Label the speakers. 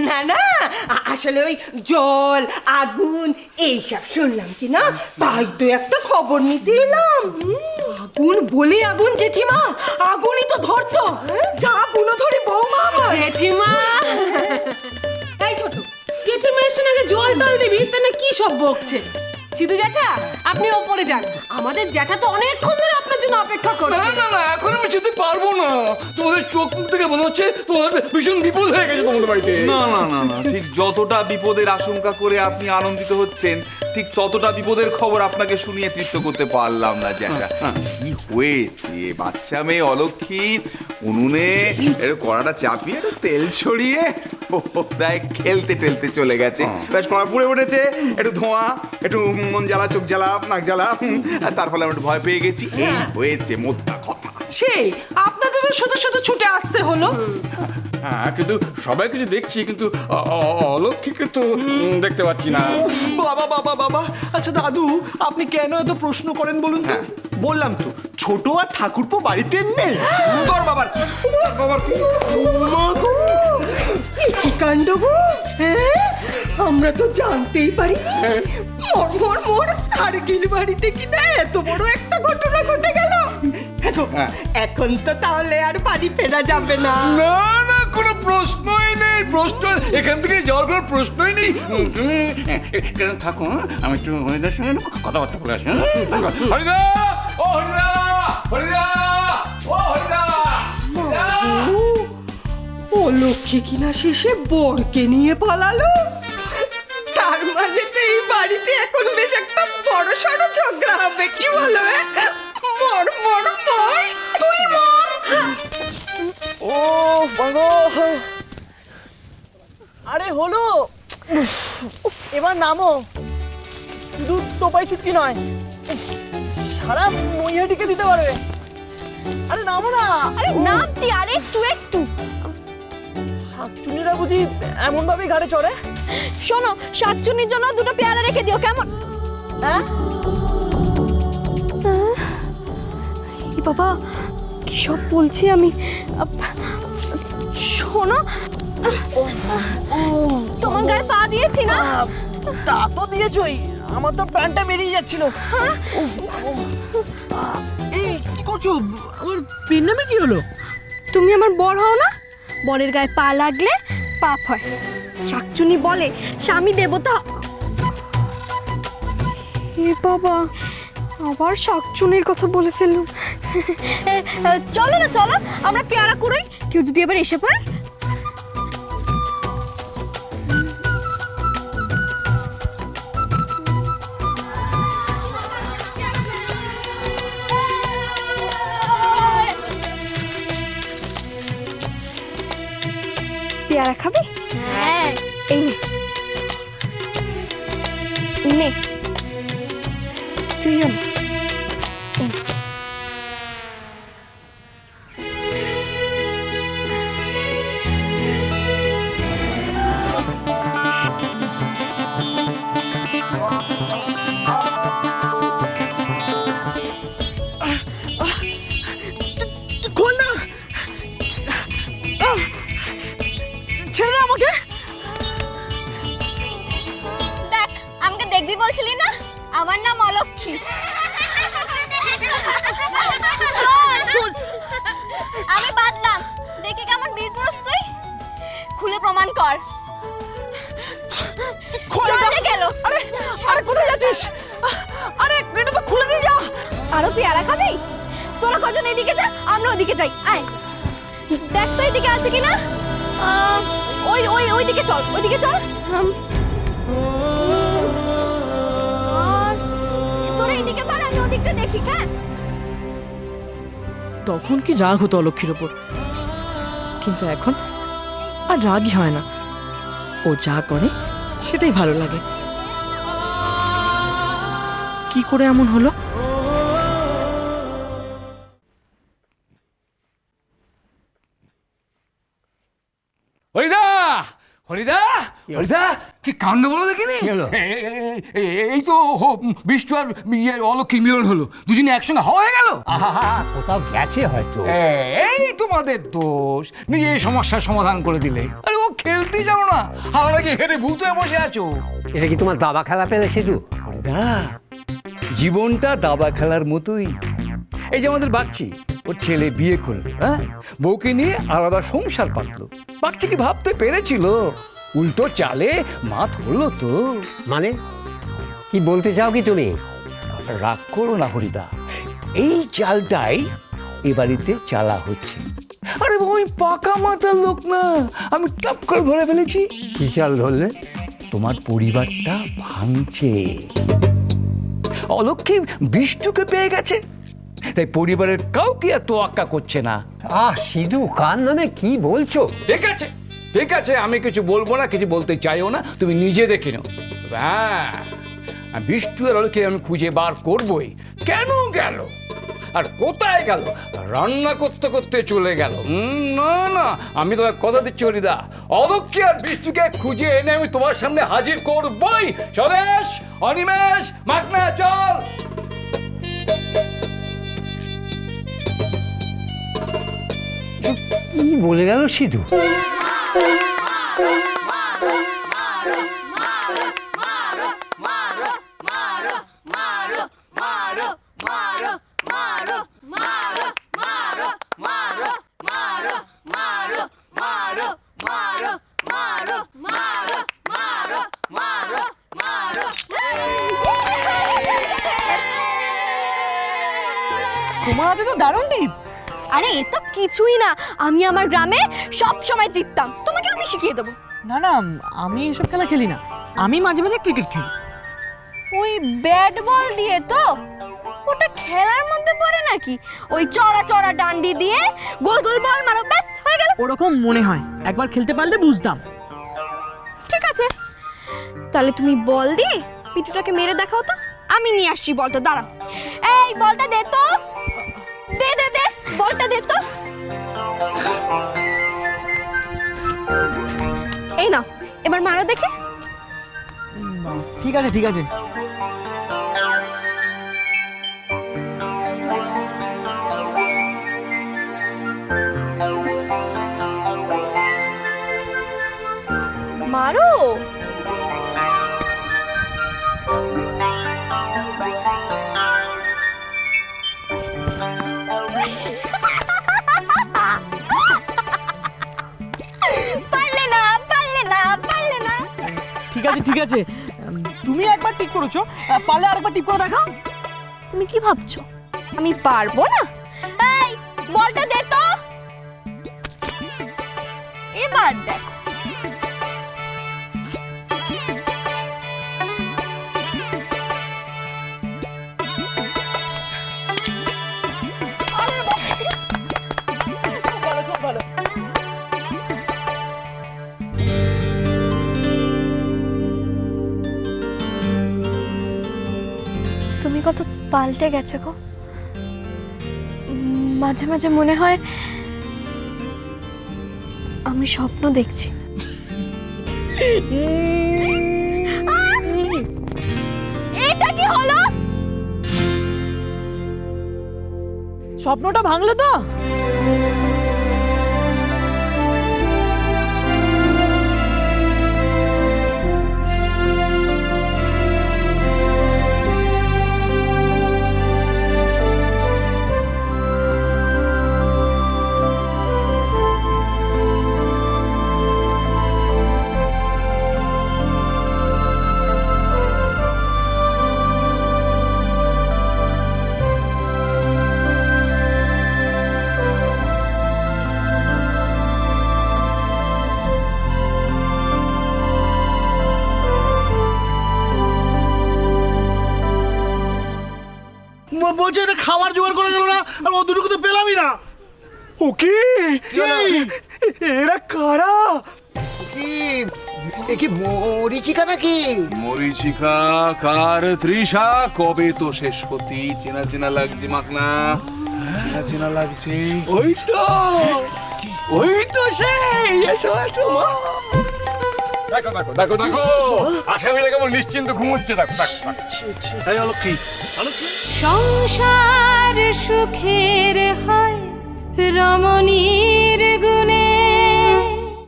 Speaker 1: না না, আসলে ওই জল আগুন এইসব শুনলাম কি না, তাই তো একটা খবর নিতে এলাম।
Speaker 2: আগুন বলে আগুন জেঠিমা, আগুনই তো ধরতো। যা গুলো ধরে বৌমা আমার। জেঠিমা এই ছোট জেঠিমা এসে নাকি জল টল দিবি, তা না কি সব বকছে। সিধু জ্যাঠা আপনি ওপরে যান, আমাদের জ্যাঠা তো অনেকক্ষণ ধরে আপনার জন্য অপেক্ষা করছে।
Speaker 3: না না না, এখন আমি যেতে পারবো না। তোমাদের চোখ মুখ থেকে মনে হচ্ছে তোমাদের ভীষণ বিপদ হয়ে গেছে তোমাদের বাড়িতে।
Speaker 4: না না না না, ঠিক যতটা বিপদের আশঙ্কা করে আপনি আনন্দিত হচ্ছেন, ঠিক ততটা বিপদের খবর আপনাকে শুনিয়ে তৃপ্ত করতে পারলাম না। যেটা কি হয়েছে, বাচ্চা মেয়ে অলক্ষী উনুনে কড়াটা চাপিয়ে একটু তেল ছড়িয়ে দেয় খেলতে টেলতে চলে গেছে। বেশ কড়া পুড়ে উঠেছে, একটু ধোঁয়া, একটু মন জ্বালা, চোখ জ্বালা, নাক জ্বালা, আর তার ফলে আমি একটু ভয় পেয়ে গেছি। এই হয়েছে মোদ্দা কথা।
Speaker 2: সেই আপনাদেরও শুধু শুধু ছুটে আসতে হলো।
Speaker 3: হ্যাঁ, কিন্তু সবাই কিছু দেখছি, কিন্তু অলক্ষীকে তো দেখতে পাচ্ছি না।
Speaker 5: বাবা বাবা বাবা, আচ্ছা দাদু আপনি কেন এত প্রশ্ন করেন বলুন তো? বললাম তো ছোট আর ঠাকুরপো বাড়িতে নেই।
Speaker 4: তোর বাবার
Speaker 1: কি কাণ্ড গো! হ্যাঁ, আমরা তো জানতেই পারিনি। মোর মোর মোর কার্গিল বাড়িতে কিনা এত বড় একটা ঘটনা ঘটে গেল। এখন তো তাহলে আর বাড়ি ফেরা যাবে না।
Speaker 3: না না, কোনো প্রশ্নই নেই, প্রশ্ন এখান থেকে যাওয়ার কোনো প্রশ্নই নেই। তুমি এখানে থাকো, আমি একটু হরিদার সঙ্গে কথাবার্তা বলে আসি। হরিদা, ও হরিদা, হরিদা, ও হরিদা।
Speaker 1: ও লক্ষ্মী কিনা শেষে বরকে নিয়ে পালালো। তার মানে তো এই বাড়িতে এখন বেশ একটা বড় সড়ো ঝগড়া হবে, কি বলো? মর মর মর, তুই মর।
Speaker 5: ও বাবা, আরে হলো, এবার নামো। শুধু টোপাই চুটকি নয়, সারা মইহাটিকে দিতে পারবে। আরে নামো না।
Speaker 6: আরে নামছি, আরে একটু একটু।
Speaker 5: শাকচুনিরা বুঝি এমন ভাবে ঘাড়ে চড়ে?
Speaker 6: শোনো, শাকচুনির জন্য দুটো পেয়ারা রেখে দিও, কেমন?
Speaker 5: হ্যাঁ
Speaker 6: বাবা, কি সব বলছি আমি। শোনো, তোমার গায়ে পা দিয়েছি না?
Speaker 5: তা তো দিয়েছই, আমার তো প্যান্টটা বেরিয়ে যাচ্ছিল। এই কি করছো? আমার পেন নামে কি হলো?
Speaker 6: তুমি আমার বর হও না, বরের গায়ে পা লাগলে পাপ হয়। শাকচুনি বলে স্বামী দেবতা। এ বাবা, আবার শাকচুনির কথা বলে ফেললুম। চলো না, চলো আমরা পেয়ারা কুড়াই, কেউ যদি এবার এসে পড়ে। পেয়ারা খাবি? হ্যাঁ, এই নে নে, তুইও নে।
Speaker 5: খোল না, ছেড়ে দে আমাকে।
Speaker 6: দেখ, আমাকে দেখবি বলছিলি না? আমার নাম অলক্ষী। শোন, আমি বাদলাম, দেখি কেমন বীর পুরুষ তুই। খুলে প্রমাণ কর। চলে গেল।
Speaker 5: আরে আরে কোথায় যাচ্ছিস? আরে এটা তো খুলে দিয়ে যা।
Speaker 6: আরো পেয়ারা খাবি? তোরা কজন এদিকে যা, আমরা ওদিকে যাই। আয়, দেখ তো এদিকে আছে কিনা। ওই ওই ওইদিকে চল, ওইদিকে চল। আর তোরা এদিকে পার, আমি ওদিকটা দেখি। কেন?
Speaker 2: তখন কি রাগ হতো অলক্ষীর ওপর, কিন্তু এখন আর রাগই হয় না। ও যা করে সেটাই ভালো লাগে। কি করে এমন হলো?
Speaker 3: হরিদা, হরিদা হরিদা কি কাণ্ড বলো দেখিনি এই তো বিষ্টু আর অলক্ষী মিলন হলো, দুজনে একসঙ্গে হয়ে গেল।
Speaker 7: কোথাও গেছে হয়তো।
Speaker 3: এই তোমাদের দোষ, নিজে এই সমস্যার সমাধান করে দিলে। আরে ও খেলতে জানো না, হাওড়া কি হেরে ভূত হয়ে বসে আছো।
Speaker 7: এটা কি তোমার দাবা খেলা পেলে সিধু?
Speaker 8: জীবনটা দাবা খেলার মতোই। এই যে আমাদের বাচ্চি, ওর ছেলে বিয়ে করলো, হ্যাঁ, বউকে নিয়ে আলাদা সংসার পাতলো। বাচ্চি কি ভাবতে পেরেছিল উল্টো চালে মাত হলো তো?
Speaker 7: মানে কি বলতে চাও কি তুমি?
Speaker 8: রাগ করো না হরিদা, এই চালটাই এ বাড়িতে চালা হচ্ছে। আরে ওই পাকা মাথার লোক না, আমি টপ করে ধরে ফেলেছি।
Speaker 7: কি চাল ধরলে?
Speaker 8: তোমার পরিবারটা ভাঙছে। অলক্ষী বিষ্টুকে পেয়ে গেছে, তাই পরিবারের কাউকে এত আক্কা করছে না।
Speaker 7: সিধু কার নামে কি বলছো?
Speaker 8: ঠিক আছে ঠিক আছে, আমি কিছু বলবো না, কিছু বলতে চাইও না, তুমি নিজে দেখে নাও। হ্যাঁ, বিষ্টু আর অলক্ষী আমি খুঁজে বার করবই। কেন গেল আর কোথায় গেল? রান্না করতে করতে চলে গেল। না না, আমি তোমার কথা দিচ্ছি হরিদা, অলক্ষী আর বিষ্টুকে খুঁজে এনে আমি তোমার সামনে হাজির করবই। স্বদেশ, অনিমেষ, মাগনা, চল।
Speaker 7: কি বলে গেল সিধু?
Speaker 2: তোমার হাতে তো দারুণ টিপ।
Speaker 6: আরে এ তো কিছুই না, আমি আমার গ্রামে সব সময় জিততাম, তোমাকে আমি শিখিয়ে দেবো।
Speaker 2: না না, আমি এসব খেলা খেলি না, আমি মাঝে মাঝে ক্রিকেট খেলি।
Speaker 6: ওই ব্যাট বল দিয়ে তো? ওটা খেলার মধ্যে পড়ে নাকি? ওই চড়া চড়া ডান্ডি দিয়ে গোল গোল বল মারো, ব্যাস হয়ে গেল।
Speaker 2: ওরকম মনে হয়, একবার খেলতে পারলে বুঝতাম।
Speaker 6: ঠিক আছে, তাহলে তুমি বল দিয়ে পিটুটাকে মেরে দেখাও তো, আমি নিয়ে আসছি বলটা। দাঁড়াও, এই বলটা দে তো, দে দে দে, বলটা দে তো। এই নাও, এবার মারো দেখে।
Speaker 2: ঠিক আছে ঠিক আছে।
Speaker 6: মারো। পারলে না, পারলে না, পারলে না।
Speaker 2: ঠিক আছে ঠিক আছে, তুমি একবার টিপ করেছো, পারলে আরেকবার টিপ করে দেখাও।
Speaker 6: তুমি কি ভাবছো আমি পারবো না? এই বলটা দে তো, এবার দেখো। তুমি কত পাল্টে গেছে গো। মাঝে মাঝে মনে হয় আমি স্বপ্ন দেখছি। এটা কি হলো?
Speaker 2: স্বপ্নটা ভাঙলো তো?
Speaker 9: বলছে এটা খাবার জোগাড় করা গেল না, আর ও দুটোকে তো পেলামই না।
Speaker 5: ওকে, এরা কারা?
Speaker 9: কি মরিচিকা নাকি?
Speaker 4: মরিচিকা কার তৃষা কবে তো শেষ হতি। চেনা চেনা লাগছে মাখনা, চেনা চেনা লাগছে।
Speaker 8: ওই তো সেই, এসো এসো।
Speaker 3: দেখো দেখো দেখো দেখো আসামিরা কেমন নিশ্চিন্ত ঘুমোচ্ছে, দেখো দেখো দেখো।
Speaker 9: এই অলক্ষী অলক্ষী
Speaker 10: সংসার সুখের হয় রমণীর গুণে